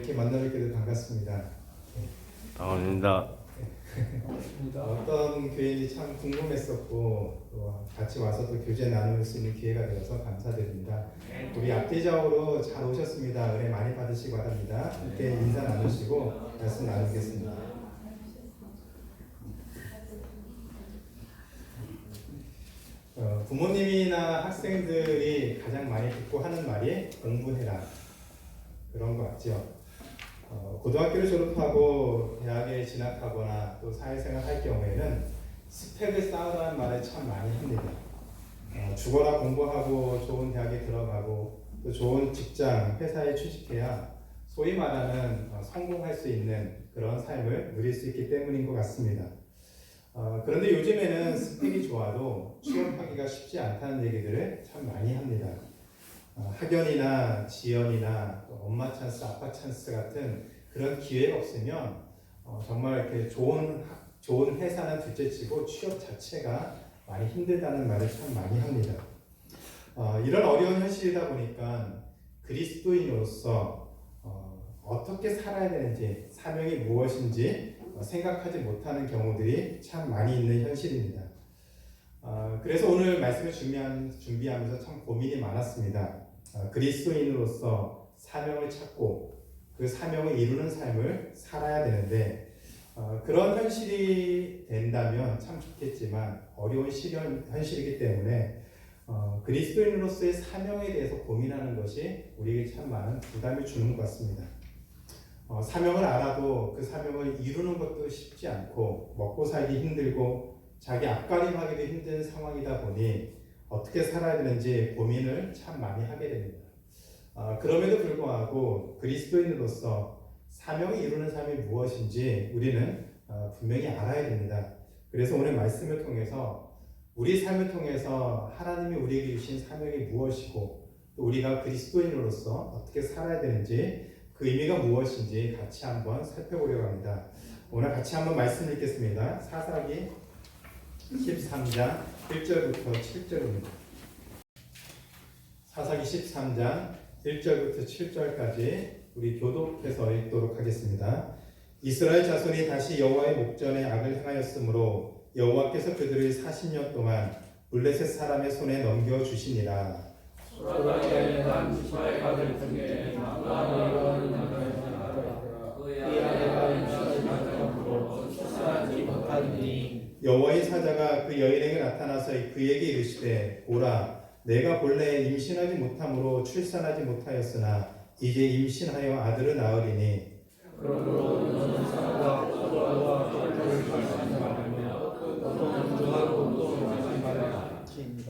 이렇게 만나뵙게도 반갑습니다. 반갑습니다. 어떤 교회인지 참 궁금했었고 또 같이 와서 또 교제 나눌 수 있는 기회가 되어서 감사드립니다. 우리 앞뒤좌우로 잘 오셨습니다. 은혜 많이 받으시기 바랍니다. 이렇게 인사 나누시고 말씀 나누겠습니다. 부모님이나 학생들이 가장 많이 듣고 하는 말이 공부해라, 그런 것 같죠. 고등학교를 졸업하고 대학에 진학하거나 또 사회생활 할 경우에는 스펙을 쌓으라는 말을 참 많이 합니다. 죽어라 공부하고 좋은 대학에 들어가고 또 좋은 직장, 회사에 취직해야 소위 말하는 성공할 수 있는 그런 삶을 누릴 수 있기 때문인 것 같습니다. 그런데 요즘에는 스펙이 좋아도 취업하기가 쉽지 않다는 얘기들을 참 많이 합니다. 학연이나 지연이나 엄마 찬스, 아빠 찬스 같은 그런 기회가 없으면 정말 이렇게 좋은 회사는 둘째치고 취업 자체가 많이 힘들다는 말을 참 많이 합니다. 이런 어려운 현실이다 보니까 그리스도인으로서 어떻게 살아야 되는지, 사명이 무엇인지 생각하지 못하는 경우들이 참 많이 있는 현실입니다. 그래서 오늘 말씀을 준비하면서 참 고민이 많았습니다. 그리스도인으로서 사명을 찾고 그 사명을 이루는 삶을 살아야 되는데 그런 현실이 된다면 참 좋겠지만 어려운 현실이기 때문에 그리스도인으로서의 사명에 대해서 고민하는 것이 우리에게 참 많은 부담을 주는 것 같습니다. 사명을 알아도 그 사명을 이루는 것도 쉽지 않고 먹고 살기 힘들고 자기 앞가림하기도 힘든 상황이다 보니 어떻게 살아야 되는지 고민을 참 많이 하게 됩니다. 그럼에도 불구하고 그리스도인으로서 사명을 이루는 삶이 무엇인지 우리는 분명히 알아야 됩니다. 그래서 오늘 말씀을 통해서 우리 삶을 통해서 하나님이 우리에게 주신 사명이 무엇이고 또 우리가 그리스도인으로서 어떻게 살아야 되는지 그 의미가 무엇인지 같이 한번 살펴보려고 합니다. 오늘 같이 한번 말씀 읽겠습니다. 사사기 13장 1절부터 7절입니다. 사사기 13장 1절부터 7절까지 우리 교독해서 읽도록 하겠습니다. 이스라엘 자손이 다시 여호와의 목전에 악을 행하였으므로 여호와께서 그들을 40년 동안 블레셋 사람의 손에 넘겨주시니라. 소라의 한 이스라엘 아들 중에 막라는 그의 아내가 임신하지 못함으로 출산하지 못하니 여호와의 사자가 그 여인에게 나타나서 그에게 이르시되 보라, 내가 본래 임신하지 못함으로 출산하지 못하였으나 이제 임신하여 아들을 낳으리니 그러므로 너는 사람과 포도주와 꿀을 마시지 말며 너는 주하고 또 마시지 말라.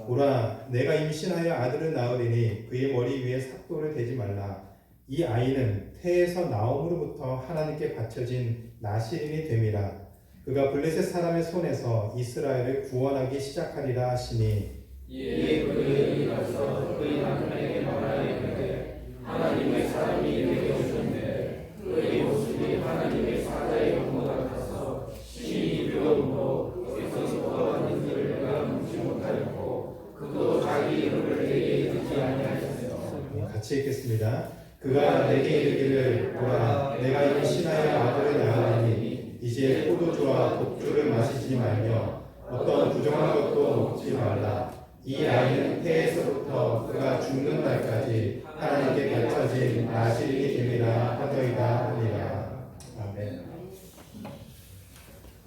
보라, 내가 임신하여 아들을 낳으리니 그의 머리 위에 삭도를 대지 말라. 이 아이는 태에서 나옴으로부터 하나님께 바쳐진 나실인이 됨이라. 그가 블레셋 사람의 손에서 이스라엘을 구원하기 시작하리라 하시니 이에 그의 가서 그의 남편에게 말하되 하나님의 사람이 내게 오셨는데 그의 모습이 하나님의 사자의 영과 같아서 심히 두려움으로 거기서 왔는지를 내가 묻지 못하였고 그도 자기 이름을 내게 이르지 아니하였으며. 같이 읽겠습니다. 그가 내게 이르기를 보라, 내가 임신하여 아들을 낳으리니 이제 포도주와 독주를 마시지 말며 어떤 부정한 것도 먹지 말라. 이 아이는 태에서부터 그가 죽는 날까지 하나님께 바쳐진 나실인이 됨이라 하더이다 하니라. 아멘.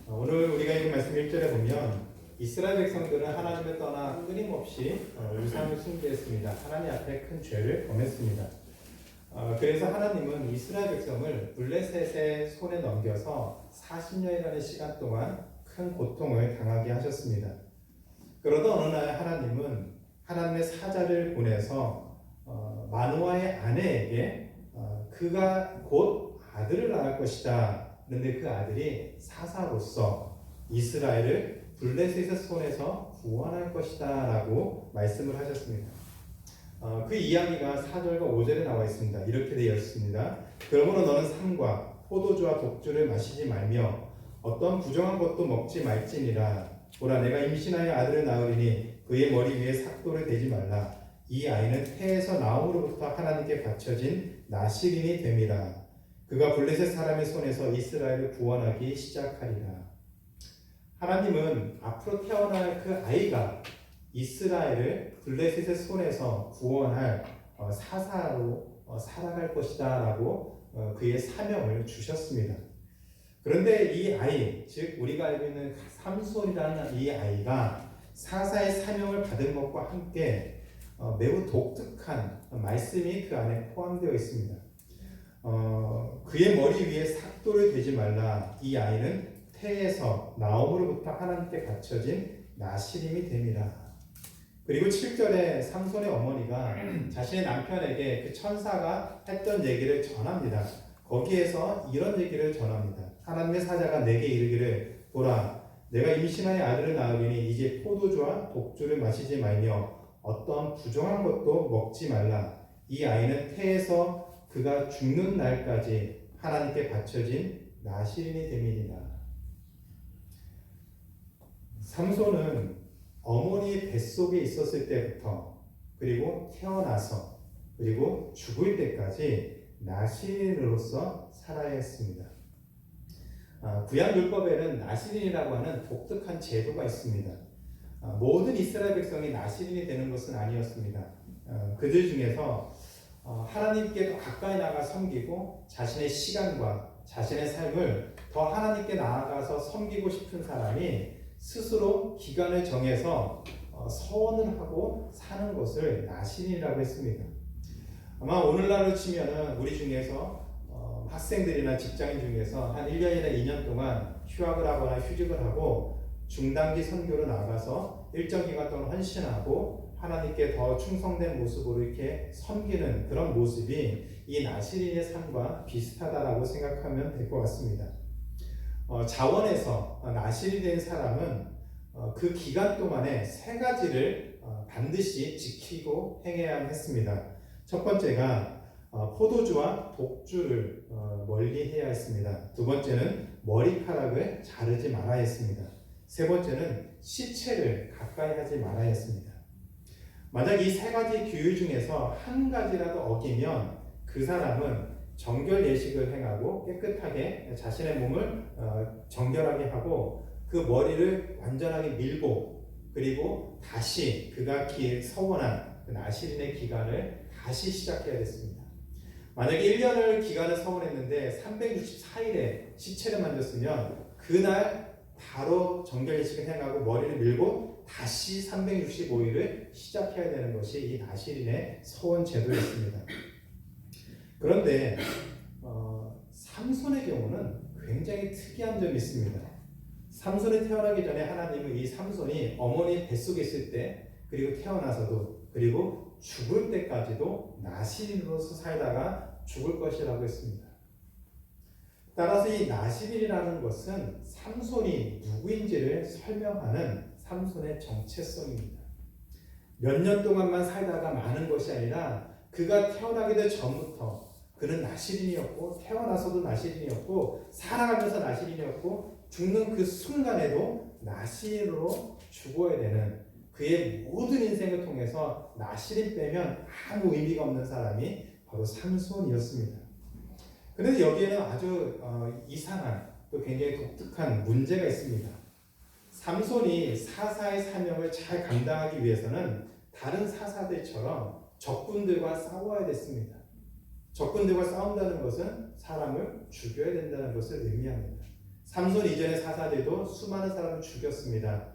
오늘 우리가 읽은 말씀 1절에 보면 이스라엘 백성들은 하나님을 떠나 끊임없이 우상을 숭배했습니다. 하나님 앞에 큰 죄를 범했습니다. 그래서 하나님은 이스라엘 백성을 블레셋의 손에 넘겨서 40년이라는 시간 동안 큰 고통을 당하게 하셨습니다. 그러다 어느 날 하나님은 하나님의 사자를 보내서 마누아의 아내에게 그가 곧 아들을 낳을 것이다. 그런데 그 아들이 사사로서 이스라엘을 블레셋의 손에서 구원할 것이다 라고 말씀을 하셨습니다. 그 이야기가 4절과 5절에 나와 있습니다. 이렇게 되어 있습니다. 그러므로 너는 삼과 포도주와 독주를 마시지 말며 어떤 부정한 것도 먹지 말지니라. 보라, 내가 임신하여 아들을 낳으리니 그의 머리 위에 삭도를 대지 말라. 이 아이는 태에서 나옴으로부터 하나님께 바쳐진 나실인이 됨이라. 그가 블레셋 사람의 손에서 이스라엘을 구원하기 시작하리라. 하나님은 앞으로 태어날 그 아이가 이스라엘을 블레셋의 손에서 구원할 사사로 살아갈 것이다 라고 그의 사명을 주셨습니다. 그런데 이 아이, 즉 우리가 알고 있는 삼손이라는 이 아이가 사사의 사명을 받은 것과 함께 매우 독특한 말씀이 그 안에 포함되어 있습니다. 그의 머리 위에 삭도를 대지 말라. 이 아이는 태에서 나옴으로부터 하나님께 갖춰진 나시림이 됨이라. 그리고 7절에 삼손의 어머니가 자신의 남편에게 그 천사가 했던 얘기를 전합니다. 거기에서 이런 얘기를 전합니다. 하나님의 사자가 내게 이르기를 보라, 내가 임신하여 아들을 낳으리니 이제 포도주와 독주를 마시지 말며 어떤 부정한 것도 먹지 말라. 이 아이는 태에서 그가 죽는 날까지 하나님께 바쳐진 나시린이 됨이니라. 삼손은 어머니 뱃속에 있었을 때부터 그리고 태어나서 그리고 죽을 때까지 나시린으로서 살아야 했습니다. 구약율법에는 나시린이라고 하는 독특한 제도가 있습니다. 모든 이스라엘 백성이 나시린이 되는 것은 아니었습니다. 그들 중에서 하나님께 더 가까이 나가 섬기고 자신의 시간과 자신의 삶을 더 하나님께 나아가서 섬기고 싶은 사람이 스스로 기간을 정해서 서원을 하고 사는 것을 나시린이라고 했습니다. 아마 오늘날로 치면은 우리 중에서 학생들이나 직장인 중에서 한 1년이나 2년 동안 휴학을 하거나 휴직을 하고 중단기 선교로 나가서 일정 기간 동안 헌신하고 하나님께 더 충성된 모습으로 이렇게 섬기는 그런 모습이 이 나시린의 삶과 비슷하다라고 생각하면 될 것 같습니다. 자원에서 나시린이 된 사람은 그 기간 동안에 세 가지를 반드시 지키고 행해야 했습니다. 첫 번째가 포도주와 독주를 멀리 해야 했습니다. 두 번째는 머리카락을 자르지 말아야 했습니다. 세 번째는 시체를 가까이 하지 말아야 했습니다. 만약 이 세 가지 규율 중에서 한 가지라도 어기면 그 사람은 정결 예식을 행하고 깨끗하게 자신의 몸을 정결하게 하고 그 머리를 완전하게 밀고 그리고 다시 그가 서원한 그 나시린의 기간을 다시 시작해야 됐습니다. 만약에 1년을 기간을 서원했는데 364일에 시체를 만졌으면 그날 바로 정결 예식을 행하고 머리를 밀고 다시 365일을 시작해야 되는 것이 이 나시린의 서원 제도였습니다. 그런데 삼손의 경우는 굉장히 특이한 점이 있습니다. 삼손이 태어나기 전에 하나님은 이 삼손이 어머니 뱃속에 있을 때 그리고 태어나서도 그리고 죽을 때까지도 나시린으로서 살다가 죽을 것이라고 했습니다. 따라서 이 나시린이라는 것은 삼손이 누구인지를 설명하는 삼손의 정체성입니다. 몇 년 동안만 살다가 마는 것이 아니라 그가 태어나기도 전부터 그는 나시린이었고 태어나서도 나시린이었고 살아가면서 나시린이었고 죽는 그 순간에도 나시린으로 죽어야 되는 그의 모든 인생을 통해서 나시린 빼면 아무 의미가 없는 사람이 바로 삼손이었습니다. 그런데 여기에는 아주 이상한 또 굉장히 독특한 문제가 있습니다. 삼손이 사사의 사명을 잘 감당하기 위해서는 다른 사사들처럼 적군들과 싸워야 됐습니다. 적군들과 싸운다는 것은 사람을 죽여야 된다는 것을 의미합니다. 삼손 이전의 사사들도 수많은 사람을 죽였습니다.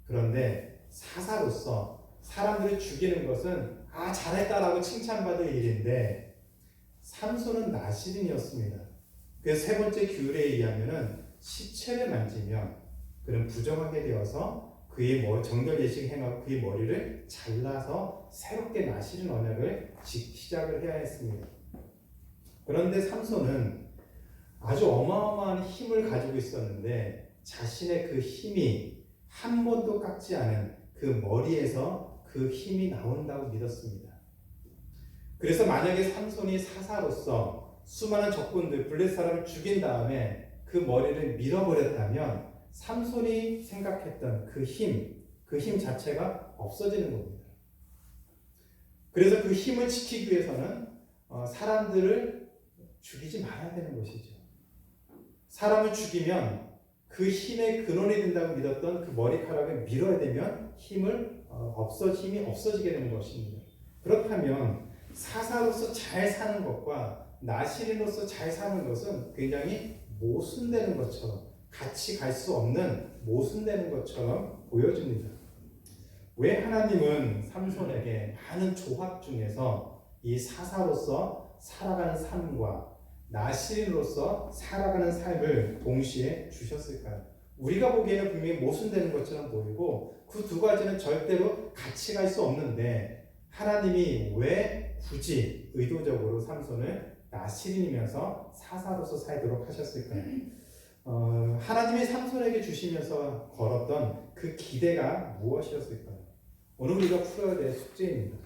그런데 사사로서 사람들을 죽이는 것은 잘했다라고 칭찬받을 일인데 삼손은 나시린이었습니다. 그래서 세 번째 규율에 의하면은 시체를 만지면 그는 부정하게 되어서 그의 정결 예식 행하고 그의 머리를 잘라서 새롭게 나시린 언약을 시작을 해야 했습니다. 그런데 삼손은 아주 어마어마한 힘을 가지고 있었는데 자신의 그 힘이 한 번도 깎지 않은 그 머리에서 그 힘이 나온다고 믿었습니다. 그래서 만약에 삼손이 사사로서 수많은 적군들 블레셋 사람을 죽인 다음에 그 머리를 밀어버렸다면 삼손이 생각했던 그 힘 자체가 없어지는 겁니다. 그래서 그 힘을 지키기 위해서는 사람들을 죽이지 말아야 되는 것이죠. 사람을 죽이면 그 힘의 근원이 된다고 믿었던 그 머리카락을 밀어야 되면 힘이 없어지게 되는 것입니다. 그렇다면 사사로서 잘 사는 것과 나시린으로서 잘 사는 것은 굉장히 모순되는 것처럼, 같이 갈 수 없는 모순되는 것처럼 보여집니다. 왜 하나님은 삼손에게 많은 조합 중에서 이 사사로서 살아가는 삶과 나시린으로서 살아가는 삶을 동시에 주셨을까요? 우리가 보기에는 분명히 모순되는 것처럼 보이고 그 두 가지는 절대로 같이 갈 수 없는데 하나님이 왜 굳이 의도적으로 삼손을 나시린이면서 사사로서 살도록 하셨을까요? 하나님이 삼손에게 주시면서 걸었던 그 기대가 무엇이었을까요? 오늘 우리가 풀어야 될 숙제입니다.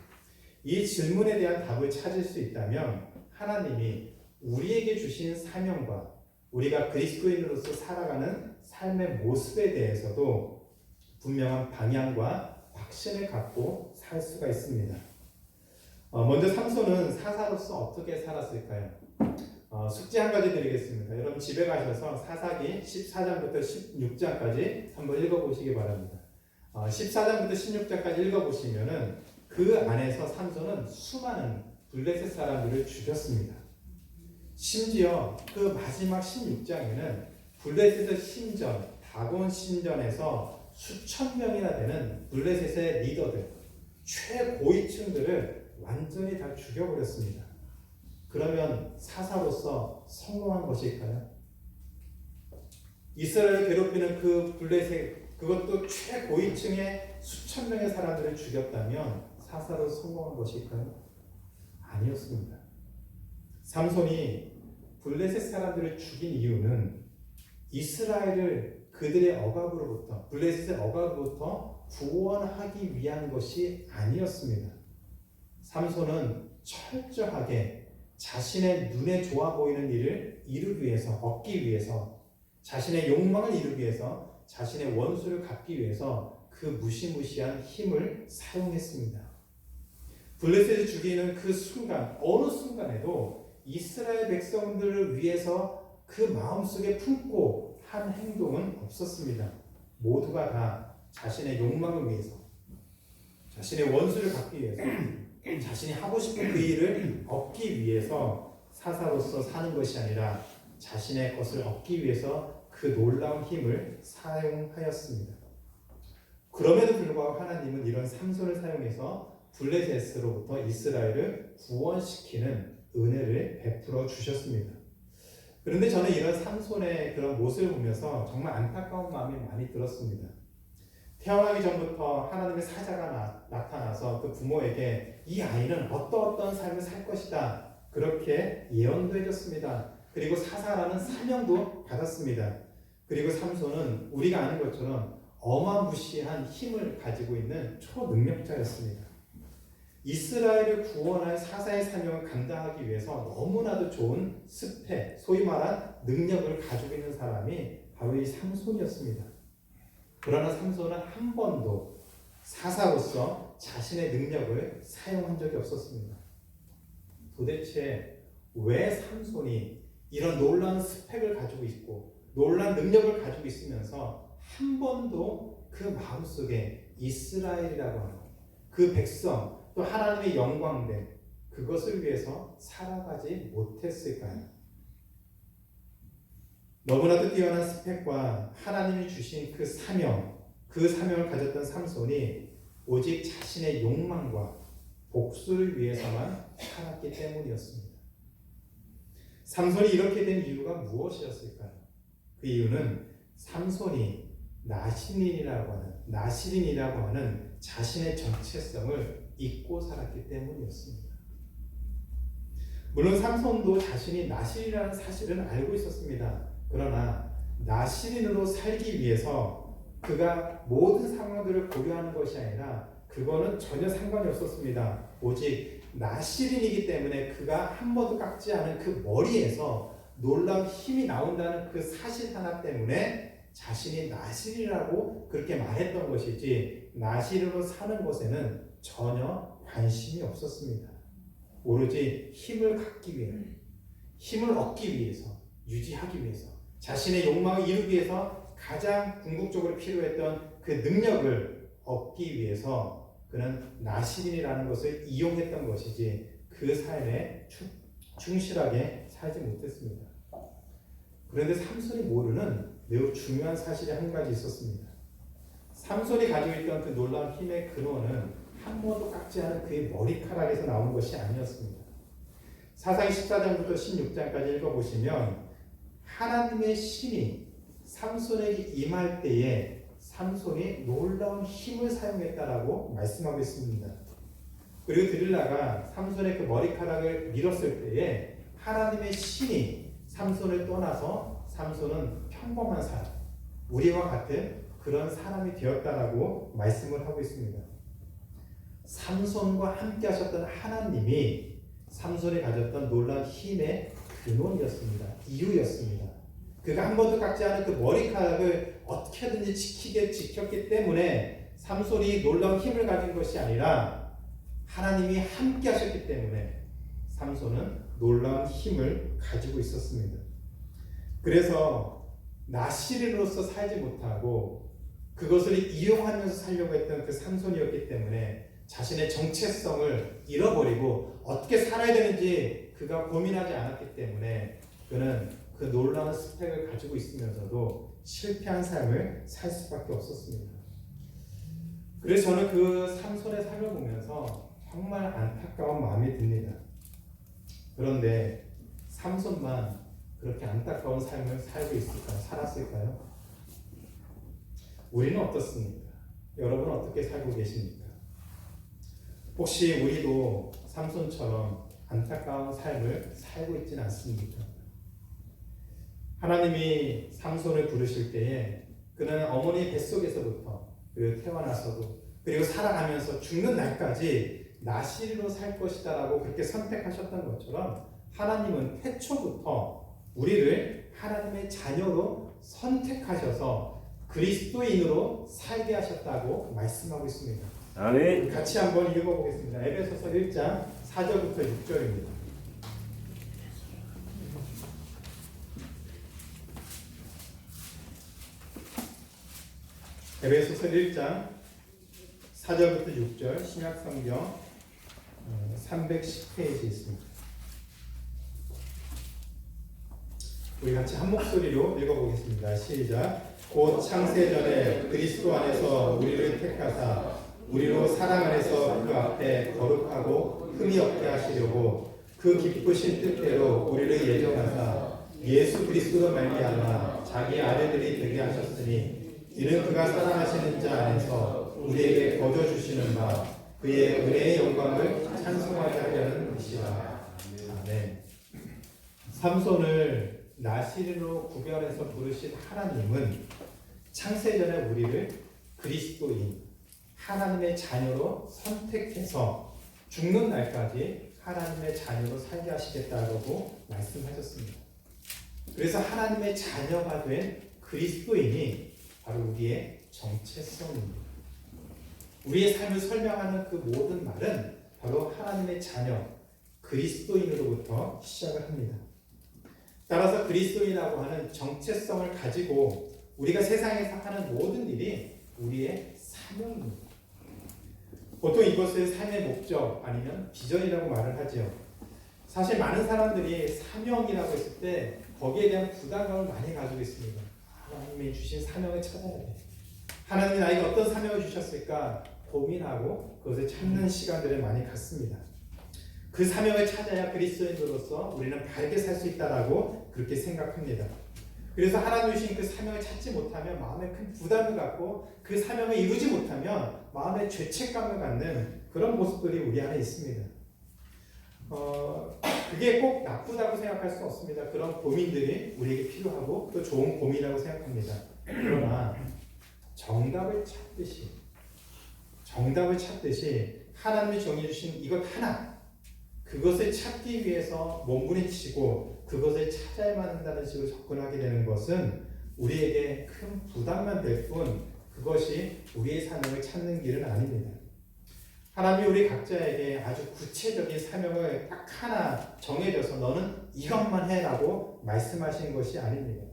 이 질문에 대한 답을 찾을 수 있다면 하나님이 우리에게 주신 사명과 우리가 그리스도인으로서 살아가는 삶의 모습에 대해서도 분명한 방향과 확신을 갖고 살 수가 있습니다. 먼저 삼손은 사사로서 어떻게 살았을까요? 숙제 한 가지 드리겠습니다. 여러분 집에 가셔서 사사기 14장부터 16장까지 한번 읽어보시기 바랍니다. 14장부터 16장까지 읽어보시면은 그 안에서 삼손은 수많은 블레셋 사람들을 죽였습니다. 심지어 그 마지막 16장에는 블레셋의 신전, 다곤 신전에서 수천 명이나 되는 블레셋의 리더들, 최고위층들을 완전히 다 죽여버렸습니다. 그러면 사사로서 성공한 것일까요? 이스라엘을 괴롭히는 그 블레셋, 그것도 최고위층의 수천 명의 사람들을 죽였다면 사사로 성공한 것일까요? 아니었습니다. 삼손이 블레셋 사람들을 죽인 이유는 이스라엘을 그들의 억압으로부터, 블레셋의 억압으로부터 구원하기 위한 것이 아니었습니다. 삼손은 철저하게 자신의 눈에 좋아 보이는 일을 이루기 위해서, 얻기 위해서, 자신의 욕망을 이루기 위해서, 자신의 원수를 갚기 위해서 그 무시무시한 힘을 사용했습니다. 블레셋을 죽이는 그 순간, 어느 순간에도 이스라엘 백성들을 위해서 그 마음속에 품고 한 행동은 없었습니다. 모두가 다 자신의 욕망을 위해서, 자신의 원수를 갚기 위해서, 자신이 하고 싶은 그 일을 얻기 위해서 사사로서 사는 것이 아니라 자신의 것을 얻기 위해서 그 놀라운 힘을 사용하였습니다. 그럼에도 불구하고 하나님은 이런 삼손을 사용해서 블레셋으로부터 이스라엘을 구원시키는 은혜를 베풀어 주셨습니다. 그런데 저는 이런 삼손의 그런 모습을 보면서 정말 안타까운 마음이 많이 들었습니다. 태어나기 전부터 하나님의 사자가 나타나서 그 부모에게 이 아이는 어떤 삶을 살 것이다, 그렇게 예언도 해줬습니다. 그리고 사사라는 사명도 받았습니다. 그리고 삼손은 우리가 아는 것처럼 어마무시한 힘을 가지고 있는 초능력자였습니다. 이스라엘을 구원할 사사의 사명을 감당하기 위해서 너무나도 좋은 스펙, 소위 말한 능력을 가지고 있는 사람이 바로 이 삼손이었습니다. 그러나 삼손은 한 번도 사사로서 자신의 능력을 사용한 적이 없었습니다. 도대체 왜 삼손이 이런 놀라운 스펙을 가지고 있고 놀라운 능력을 가지고 있으면서 한 번도 그 마음속에 이스라엘이라고 하는 그 백성, 또 하나님의 영광됨, 그것을 위해서 살아가지 못했을까요? 너무나도 뛰어난 스펙과 하나님이 주신 그 사명을 가졌던 삼손이 오직 자신의 욕망과 복수를 위해서만 살았기 때문이었습니다. 삼손이 이렇게 된 이유가 무엇이었을까요? 그 이유는 삼손이 나시린이라고 하는 자신의 정체성을 잊고 살았기 때문이었습니다. 물론 삼손도 자신이 나시린이라는 사실은 알고 있었습니다. 그러나 나시린으로 살기 위해서 그가 모든 상황들을 고려하는 것이 아니라 그거는 전혀 상관이 없었습니다. 오직 나시린이기 때문에 그가 한 번도 깎지 않은 그 머리에서 놀라운 힘이 나온다는 그 사실 하나 때문에 자신이 나시린이라고 그렇게 말했던 것이지 나시린으로 사는 것에는 전혀 관심이 없었습니다. 오로지 힘을 갖기 위해, 힘을 얻기 위해서, 유지하기 위해서, 자신의 욕망을 이루기 위해서 가장 궁극적으로 필요했던 그 능력을 얻기 위해서 그는 나실인이라는 것을 이용했던 것이지 그 삶에 충실하게 살지 못했습니다. 그런데 삼손이 모르는 매우 중요한 사실이 한 가지 있었습니다. 삼손이 가지고 있던 그 놀라운 힘의 근원은 한 번도 깎지 않은 그의 머리카락에서 나온 것이 아니었습니다. 사사기 14장부터 16장까지 읽어보시면 하나님의 신이 삼손에게 임할 때에 삼손이 놀라운 힘을 사용했다라고 말씀하고 있습니다. 그리고 드릴라가 삼손의 그 머리카락을 밀었을 때에 하나님의 신이 삼손을 떠나서 삼손은 평범한 사람, 우리와 같은 그런 사람이 되었다라고 말씀을 하고 있습니다. 삼손과 함께 하셨던 하나님이 삼손이 가졌던 놀라운 힘의 근원이었습니다. 이유였습니다. 그가 한 번도 깎지 않은 그 머리카락을 어떻게든지 지켰기 때문에 삼손이 놀라운 힘을 가진 것이 아니라 하나님이 함께 하셨기 때문에 삼손은 놀라운 힘을 가지고 있었습니다. 그래서 나실인으로서 살지 못하고 그것을 이용하면서 살려고 했던 그 삼손이었기 때문에 자신의 정체성을 잃어버리고 어떻게 살아야 되는지 그가 고민하지 않았기 때문에 그는 그 놀라운 스펙을 가지고 있으면서도 실패한 삶을 살 수밖에 없었습니다. 그래서 저는 그 삼손의 삶을 보면서 정말 안타까운 마음이 듭니다. 그런데 삼손만 그렇게 안타까운 삶을 살고 있을까요? 살았을까요? 우리는 어떻습니까? 여러분은 어떻게 살고 계십니까? 혹시 우리도 삼손처럼 안타까운 삶을 살고 있지는 않습니까? 하나님이 삼손을 부르실 때에 그는 어머니 뱃속에서부터 그리고 태어나서도 그리고 살아가면서 죽는 날까지 나실로 살 것이다 라고 그렇게 선택하셨던 것처럼 하나님은 태초부터 우리를 하나님의 자녀로 선택하셔서 그리스도인으로 살게 하셨다고 말씀하고 있습니다. 아멘. 같이 한번 읽어보겠습니다. 에베소서 1장 4절부터 6절입니다. 에베소서 1장 4절부터 6절 신약성경 310페이지 있습니다. 우리 같이 한 목소리로 읽어보겠습니다. 시작. 곧 창세전에 그리스도 안에서 우리를 택하사 우리로 사랑 안에서 그 앞에 거룩하고 흠이 없게 하시려고 그 기쁘신 뜻대로 우리를 예정하사 예수 그리스도로 말미암아 자기 아들들이 되게 하셨으니 이는 그가 사랑하시는 자 안에서 우리에게 거저 주시는 바 그의 은혜의 영광을 찬송하게 하려는 것이라. 아멘. 삼손을 나실인으로 구별해서 부르신 하나님은 창세전에 우리를 그리스도인 하나님의 자녀로 선택해서 죽는 날까지 하나님의 자녀로 살게 하시겠다고 말씀하셨습니다. 그래서 하나님의 자녀가 된 그리스도인이 바로 우리의 정체성입니다. 우리의 삶을 설명하는 그 모든 말은 바로 하나님의 자녀, 그리스도인으로부터 시작을 합니다. 따라서 그리스도인이라고 하는 정체성을 가지고 우리가 세상에서 하는 모든 일이 우리의 사명입니다. 보통 이것을 삶의 목적 아니면 비전이라고 말을 하죠. 사실 많은 사람들이 사명이라고 했을 때 거기에 대한 부담감을 많이 가지고 있습니다. 하나님이 주신 사명을 찾아야 돼. 하나님이 나에게 어떤 사명을 주셨을까 고민하고 그것을 찾는 시간들을 많이 갖습니다. 그 사명을 찾아야 그리스도인으로서 우리는 바르게 살 수 있다라고 그렇게 생각합니다. 그래서 하나님이 주신 그 사명을 찾지 못하면 마음에 큰 부담을 갖고 그 사명을 이루지 못하면 마음에 죄책감을 갖는 그런 모습들이 우리 안에 있습니다. 그게 꼭 나쁘다고 생각할 수 없습니다. 그런 고민들이 우리에게 필요하고 또 좋은 고민이라고 생각합니다. 그러나 정답을 찾듯이 하나님이 정해주신 이것 하나 그것을 찾기 위해서 몸부림치고 그것을 찾아야만 한다는 식으로 접근하게 되는 것은 우리에게 큰 부담만 될 뿐 그것이 우리의 사명을 찾는 길은 아닙니다. 하나님이 우리 각자에게 아주 구체적인 사명을 딱 하나 정해져서 너는 이것만 해라고 말씀하신 것이 아닙니다.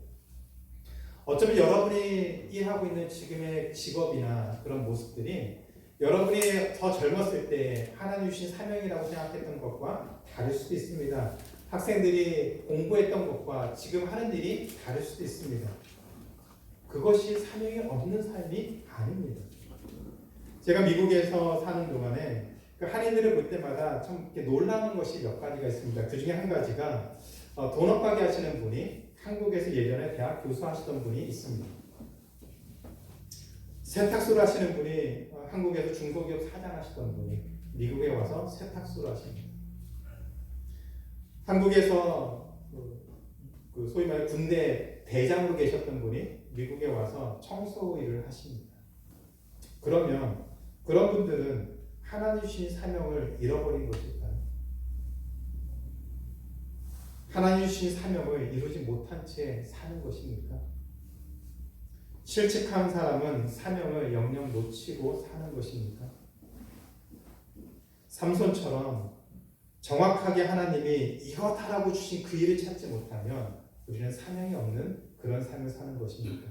어쩌면 여러분이 이해하고 있는 지금의 직업이나 그런 모습들이 여러분이 더 젊었을 때 하나님 주신 사명이라고 생각했던 것과 다를 수도 있습니다. 학생들이 공부했던 것과 지금 하는 일이 다를 수도 있습니다. 그것이 사명이 없는 삶이 아닙니다. 제가 미국에서 사는 동안에 그 한인들을 볼 때마다 참 이렇게 놀라는 것이 몇 가지가 있습니다. 그 중에 한 가지가 도넛 가게 하시는 분이 한국에서 예전에 대학 교수 하시던 분이 있습니다. 세탁소를 하시는 분이 한국에서 중소기업 사장 하시던 분이 미국에 와서 세탁소를 하십니다. 한국에서 그 소위 말해 군대 대장으로 계셨던 분이 미국에 와서 청소 일을 하십니다. 그러면 그런 분들은 하나님 주신 사명을 잃어버린 것일까요? 하나님 주신 사명을 이루지 못한 채 사는 것입니까? 실직한 사람은 사명을 영영 놓치고 사는 것입니까? 삼손처럼 정확하게 하나님이 이것 하라고 주신 그 일을 찾지 못하면 우리는 사명이 없는 그런 삶을 사는 것입니까?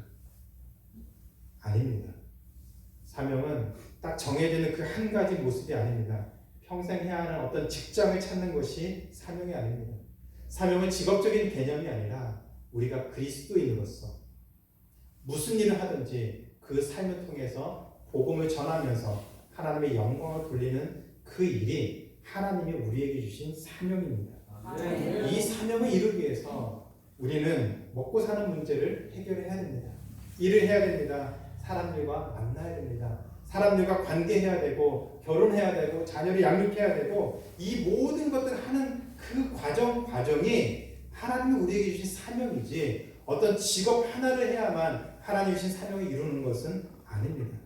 아닙니다. 사명은 딱 정해지는 그 한 가지 모습이 아닙니다. 평생 해야 하는 어떤 직장을 찾는 것이 사명이 아닙니다. 사명은 직업적인 개념이 아니라 우리가 그리스도인으로서 무슨 일을 하든지 그 삶을 통해서 복음을 전하면서 하나님의 영광을 돌리는 그 일이 하나님이 우리에게 주신 사명입니다. 이 사명을 이루기 위해서 우리는 먹고 사는 문제를 해결해야 됩니다. 일을 해야 됩니다. 사람들과 만나야 됩니다. 사람들과 관계해야 되고 결혼해야 되고 자녀를 양육해야 되고 이 모든 것들을 하는 그 과정이 하나님이 우리에게 주신 사명이지 어떤 직업 하나를 해야만 하나님이 주신 사명을 이루는 것은 아닙니다.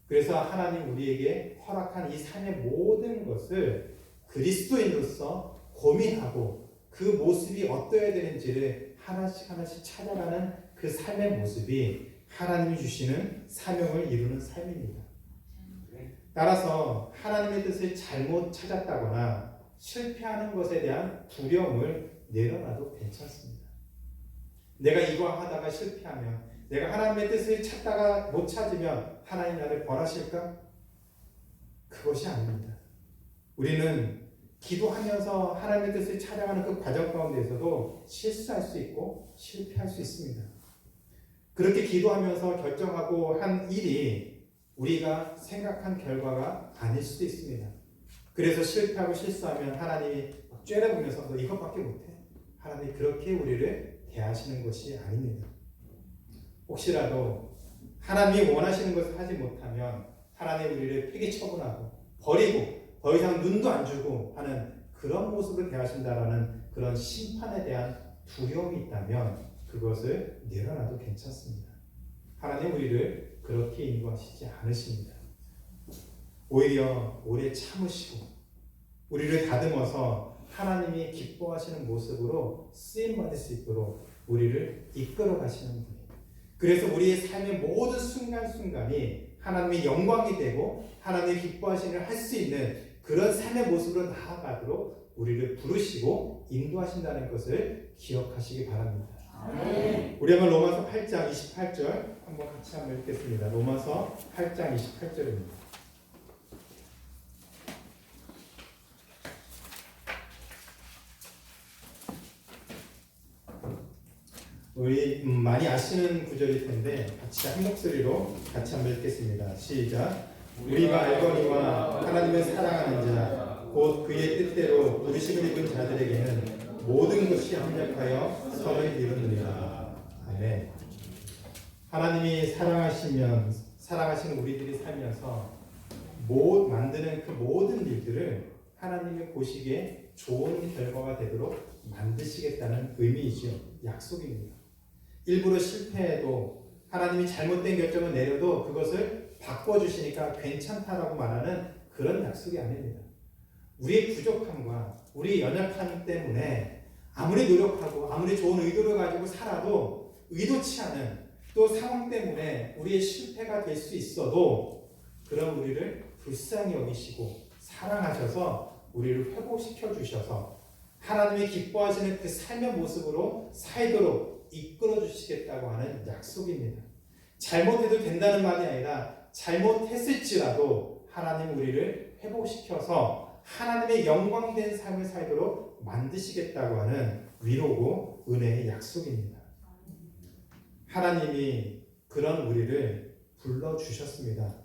그래서 하나님 우리에게 허락한 이 삶의 모든 것을 그리스도인으로서 고민하고 그 모습이 어떠해야 되는지를 하나씩 찾아가는 그 삶의 모습이 하나님이 주시는 사명을 이루는 삶입니다. 따라서 하나님의 뜻을 잘못 찾았다거나 실패하는 것에 대한 두려움을 내려놔도 괜찮습니다. 내가 이거 하다가 실패하면, 내가 하나님의 뜻을 찾다가 못 찾으면 하나님 나를 벌하실까? 그것이 아닙니다. 우리는 기도하면서 하나님의 뜻을 찾아가는 그 과정 가운데에서도 실수할 수 있고 실패할 수 있습니다. 그렇게 기도하면서 결정하고 한 일이 우리가 생각한 결과가 아닐 수도 있습니다. 그래서 실패하고 실수하면 하나님이 막 째려보면서 너 이것밖에 못해. 하나님이 그렇게 우리를 대하시는 것이 아닙니다. 혹시라도 하나님이 원하시는 것을 하지 못하면 하나님 우리를 폐기 처분하고 버리고 더 이상 눈도 안 주고 하는 그런 모습을 대하신다라는 그런 심판에 대한 두려움이 있다면 그것을 내려놔도 괜찮습니다. 하나님 우리를 그렇게 인도하시지 않으십니다. 오히려 오래 참으시고 우리를 다듬어서 하나님이 기뻐하시는 모습으로 쓰임받을 수 있도록 우리를 이끌어 가시는 분이에요. 그래서 우리의 삶의 모든 순간순간이 하나님의 영광이 되고 하나님의 기뻐하시는 일을 할 수 있는 그런 삶의 모습으로 나아가도록 우리를 부르시고 인도하신다는 것을 기억하시기 바랍니다. 우리 한번 로마서 8장 28절 한번 같이 한번 읽겠습니다. 로마서 8장 28절입니다. 우리 많이 아시는 구절일 텐데 같이 한 목소리로 같이 한번 읽겠습니다. 시작. 우리가 알거니와 하나님을 사랑하는 자 곧 그의 뜻대로 부르심을 입은 자들에게는 모든 것이 합력하여 선을 이루느니라. 아멘. 하나님이 사랑하시는 우리들이 살면서 만드는 그 모든 일들을 하나님이 보시기에 좋은 결과가 되도록 만드시겠다는 의미이죠. 약속입니다. 일부러 실패해도 하나님이 잘못된 결정을 내려도 그것을 바꿔주시니까 괜찮다라고 말하는 그런 약속이 아닙니다. 우리의 부족함과 우리의 연약함 때문에 아무리 노력하고 아무리 좋은 의도를 가지고 살아도 의도치 않은 또 상황 때문에 우리의 실패가 될 수 있어도 그럼 우리를 불쌍히 여기시고 사랑하셔서 우리를 회복시켜 주셔서 하나님이 기뻐하시는 그 삶의 모습으로 살도록 이끌어 주시겠다고 하는 약속입니다. 잘못해도 된다는 말이 아니라 잘못했을지라도 하나님 우리를 회복시켜서 하나님의 영광된 삶을 살도록 만드시겠다고 하는 위로고 은혜의 약속입니다. 하나님이 그런 우리를 불러주셨습니다.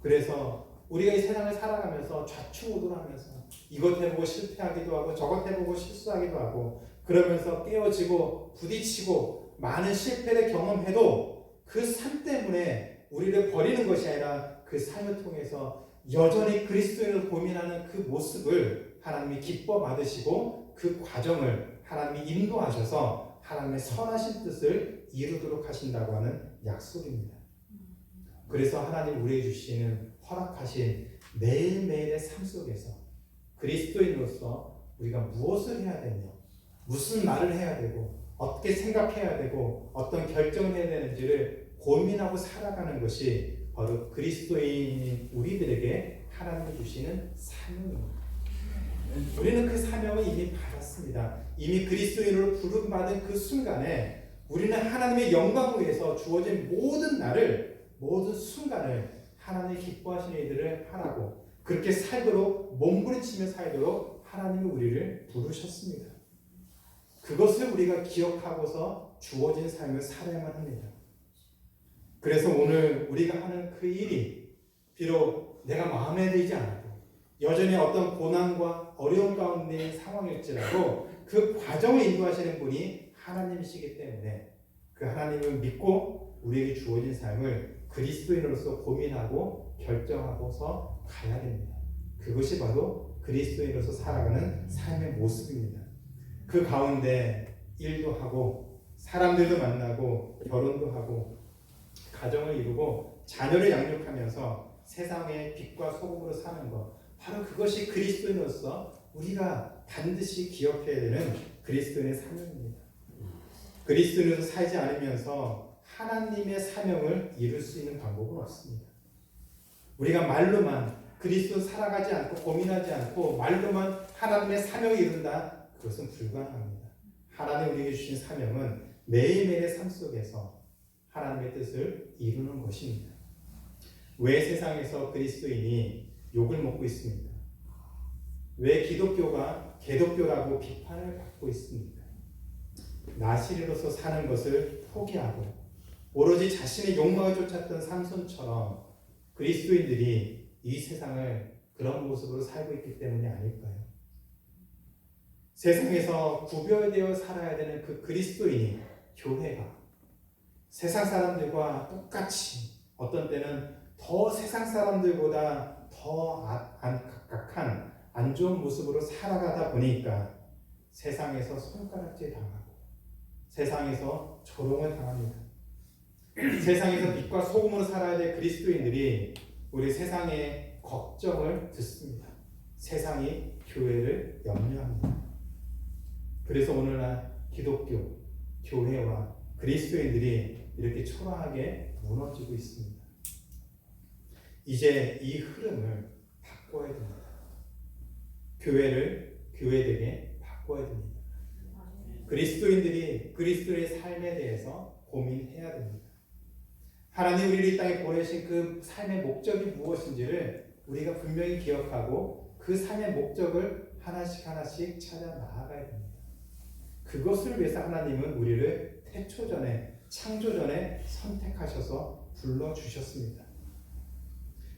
그래서 우리가 이 세상을 살아가면서 좌충우돌하면서 이것 해보고 실패하기도 하고 저것 해보고 실수하기도 하고 그러면서 깨어지고 부딪히고 많은 실패를 경험해도 그 삶 때문에 우리를 버리는 것이 아니라 그 삶을 통해서 여전히 그리스도인으로 고민하는 그 모습을 하나님이 기뻐 받으시고 그 과정을 하나님이 인도하셔서 하나님의 선하신 뜻을 이루도록 하신다고 하는 약속입니다. 그래서 하나님 우리에게 주시는 허락하신 매일매일의 삶 속에서 그리스도인으로서 우리가 무엇을 해야 되며 무슨 말을 해야 되고 어떻게 생각해야 되고 어떤 결정을 해야 되는지를 고민하고 살아가는 것이 바로 그리스도인인 우리들에게 하나님이 주시는 사명입니다. 우리는 그 사명을 이미 받았습니다. 이미 그리스도인으로 부름받은 그 순간에 우리는 하나님의 영광을 위해서 주어진 모든 날을 모든 순간을 하나님이 기뻐하시는 일들을 하라고 그렇게 살도록 몸부림치며 살도록 하나님이 우리를 부르셨습니다. 그것을 우리가 기억하고서 주어진 삶을 살아야만 합니다. 그래서 오늘 우리가 하는 그 일이 비록 내가 마음에 들지 않아도 여전히 어떤 고난과 어려움 가운데인 상황일지라도 그 과정을 인도하시는 분이 하나님이시기 때문에 그 하나님을 믿고 우리에게 주어진 삶을 그리스도인으로서 고민하고 결정하고서 가야 됩니다. 그것이 바로 그리스도인으로서 살아가는 삶의 모습입니다. 그 가운데 일도 하고 사람들도 만나고 결혼도 하고 가정을 이루고 자녀를 양육하면서 세상의 빛과 소금으로 사는 것 바로 그것이 그리스도인으로서 우리가 반드시 기억해야 되는 그리스도인의 사명입니다. 그리스도인으로서 살지 않으면서 하나님의 사명을 이룰 수 있는 방법은 없습니다. 우리가 말로만 그리스도 살아가지 않고 고민하지 않고 말로만 하나님의 사명을 이룬다 그것은 불가능합니다. 하나님 우리에게 주신 사명은 매일매일의 삶 속에서 하나님의 뜻을 이루는 것입니다. 왜 세상에서 그리스도인이 욕을 먹고 있습니까? 왜 기독교가 개독교라고 비판을 받고 있습니까? 나시리로서 사는 것을 포기하고 오로지 자신의 욕망을 쫓았던 삼손처럼 그리스도인들이 이 세상을 그런 모습으로 살고 있기 때문이 아닐까요? 세상에서 구별되어 살아야 되는 그 그리스도인이 교회가 세상 사람들과 똑같이 어떤 때는 더 세상 사람들보다 더 안각각한 안 좋은 모습으로 살아가다 보니까 세상에서 손가락질 당하고 세상에서 조롱을 당합니다. 세상에서 빛과 소금으로 살아야 될 그리스도인들이 우리 세상의 걱정을 듣습니다. 세상이 교회를 염려합니다. 그래서 오늘날 기독교, 교회와 그리스도인들이 이렇게 초라하게 무너지고 있습니다. 이제 이 흐름을 바꿔야 됩니다. 교회를 교회되게 바꿔야 됩니다. 그리스도인들이 그리스도의 삶에 대해서 고민해야 됩니다. 하나님 우리를 이 땅에 보내신 그 삶의 목적이 무엇인지를 우리가 분명히 기억하고 그 삶의 목적을 하나씩 하나씩 찾아 나아가야 됩니다. 그것을 위해서 하나님은 우리를 태초전에 창조전에 선택하셔서 불러주셨습니다.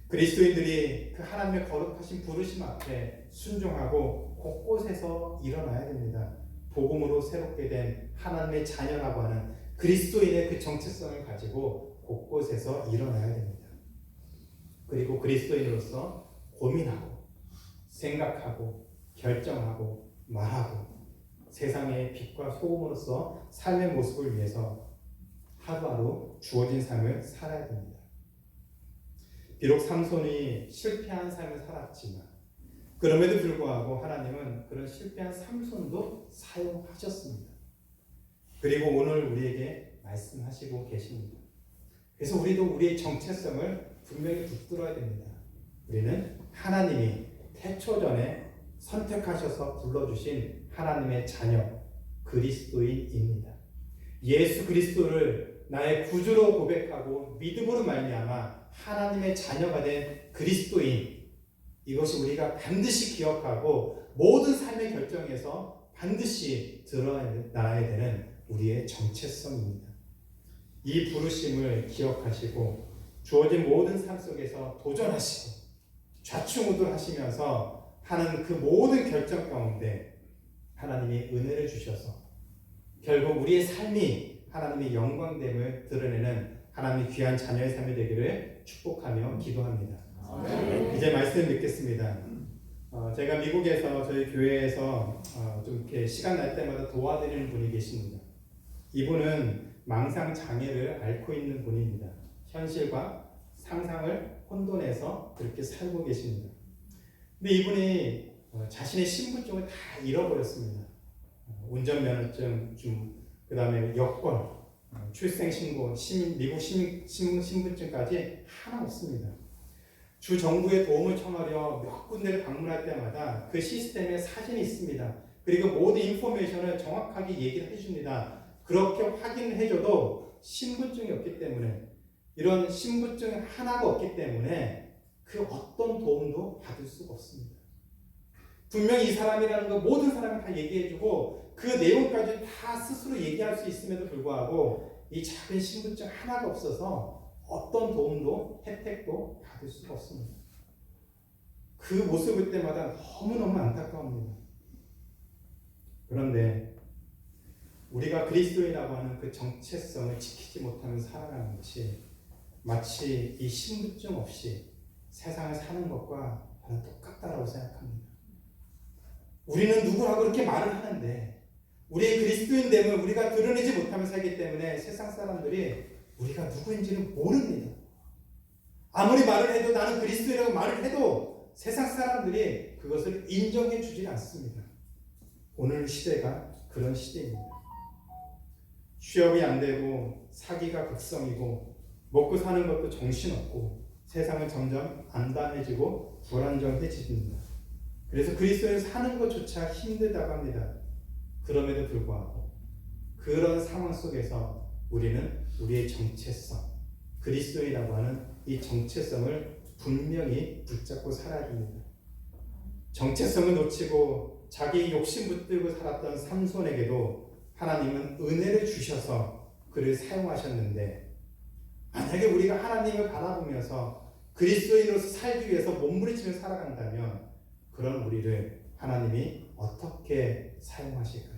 그리스도인들이 그 하나님의 거룩하신 부르심 앞에 순종하고 곳곳에서 일어나야 됩니다. 복음으로 새롭게 된 하나님의 자녀라고 하는 그리스도인의 그 정체성을 가지고 곳곳에서 일어나야 됩니다. 그리고 그리스도인으로서 고민하고 생각하고 결정하고 말하고 세상의 빛과 소금으로서 삶의 모습을 위해서 하루하루 주어진 삶을 살아야 됩니다. 비록 삼손이 실패한 삶을 살았지만 그럼에도 불구하고 하나님은 그런 실패한 삼손도 사용하셨습니다. 그리고 오늘 우리에게 말씀하시고 계십니다. 그래서 우리도 우리의 정체성을 분명히 붙들어야 됩니다. 우리는 하나님이 태초전에 선택하셔서 불러주신 하나님의 자녀 그리스도인입니다. 예수 그리스도를 나의 구주로 고백하고 믿음으로 말미암아 하나님의 자녀가 된 그리스도인, 이것이 우리가 반드시 기억하고 모든 삶의 결정에서 반드시 드러나야 되는 우리의 정체성입니다. 이 부르심을 기억하시고 주어진 모든 삶 속에서 도전하시고 좌충우돌하시면서 하는 그 모든 결정 가운데 하나님이 은혜를 주셔서 결국 우리의 삶이 하나님의 영광됨을 드러내는 하나님의 귀한 자녀의 삶이 되기를 축복하며 기도합니다. 이제 말씀 듣겠습니다. 제가 미국에서 저희 교회에서 좀 이렇게 시간 날 때마다 도와드리는 분이 계십니다. 이분은 망상 장애를 앓고 있는 분입니다. 현실과 상상을 혼돈해서 그렇게 살고 계십니다. 근데 이분이 자신의 신분증을 다 잃어버렸습니다. 운전면허증, 그다음에 여권, 출생신고, 미국 신분증까지 하나 없습니다. 주 정부의 도움을 청하려 몇 군데를 방문할 때마다 그 시스템에 사진이 있습니다. 그리고 모든 인포메이션을 정확하게 얘기를 해줍니다. 그렇게 확인을 해줘도 신분증이 없기 때문에, 이런 신분증 하나가 없기 때문에 그 어떤 도움도 받을 수가 없습니다. 분명히 이 사람이라는 거 모든 사람이 다 얘기해주고 그 내용까지 다 스스로 얘기할 수 있음에도 불구하고 이 작은 신분증 하나가 없어서 어떤 도움도 혜택도 받을 수가 없습니다. 그 모습을 볼 때마다 너무너무 안타까웁니다. 그런데 우리가 그리스도인이라고 하는 그 정체성을 지키지 못하면 살아가는 것이 마치 이 신분증 없이 세상을 사는 것과 저는 똑같다라고 생각합니다. 우리는 누구라고 그렇게 말을 하는데 우리의 그리스도인됨을 우리가 드러내지 못하며 살기 때문에 세상 사람들이 우리가 누구인지는 모릅니다. 아무리 말을 해도 나는 그리스도인이라고 말을 해도 세상 사람들이 그것을 인정해 주지 않습니다. 오늘 시대가 그런 시대입니다. 취업이 안 되고 사기가 극성이고 먹고 사는 것도 정신없고 세상은 점점 암담해지고 불안정해집니다. 그래서 그리스도인 사는 것조차 힘들다고 합니다. 그럼에도 불구하고 그런 상황 속에서 우리는 우리의 정체성, 그리스도인이라고 하는 이 정체성을 분명히 붙잡고 살아야 됩니다. 정체성을 놓치고 자기 욕심 붙들고 살았던 삼손에게도 하나님은 은혜를 주셔서 그를 사용하셨는데, 만약에 우리가 하나님을 바라보면서 그리스도인으로서 살기 위해서 몸부림치며 살아간다면 그런 우리를 하나님이 어떻게 사용하실까요?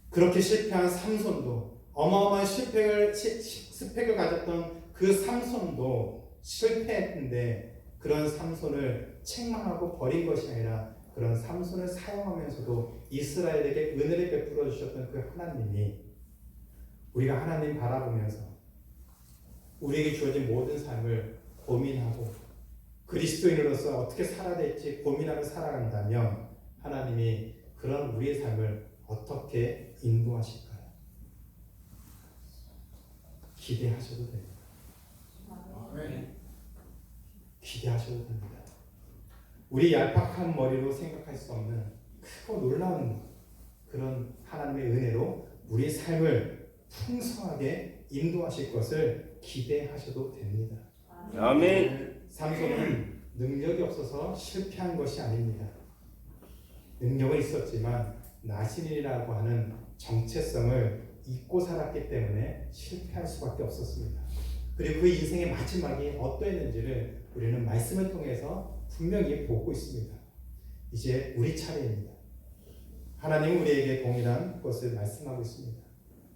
그렇게 실패한 삼손도, 어마어마한 스펙을 가졌던 그 삼손도 실패했는데 그런 삼손을 책망하고 버린 것이 아니라 그런 삼손을 사용하면서도 이스라엘에게 은혜를 베풀어 주셨던 그 하나님이 우리가 하나님 바라보면서 우리에게 주어진 모든 삶을 고민하고 그리스도인으로서 어떻게 살아야 될지 고민하며 살아간다면 하나님이 그런 우리의 삶을 어떻게 인도하실까요? 기대하셔도 됩니다. 기대하셔도 됩니다. 우리 얄팍한 머리로 생각할 수 없는 크고 놀라운 그런 하나님의 은혜로 우리의 삶을 풍성하게 인도하실 것을 기대하셔도 됩니다. 아멘. 삼손은 능력이 없어서 실패한 것이 아닙니다. 능력은 있었지만 나신이라고 하는 정체성을 잊고 살았기 때문에 실패할 수밖에 없었습니다. 그리고 그 인생의 마지막이 어떠했는지를 우리는 말씀을 통해서 분명히 보고 있습니다. 이제 우리 차례입니다. 하나님은 우리에게 동일한 것을 말씀하고 있습니다.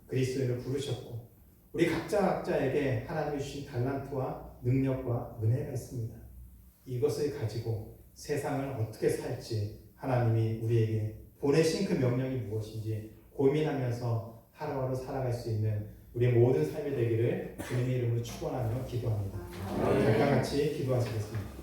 그리스도인을 부르셨고 우리 각자에게 하나님이 주신 달란트와 능력과 은혜가 있습니다. 이것을 가지고 세상을 어떻게 살지 하나님이 우리에게 보내신 그 명령이 무엇인지 고민하면서 하루하루 살아갈 수 있는 우리의 모든 삶이 되기를 주님의 이름으로 축원하며 기도합니다. 잠깐 같이 기도하시겠습니다.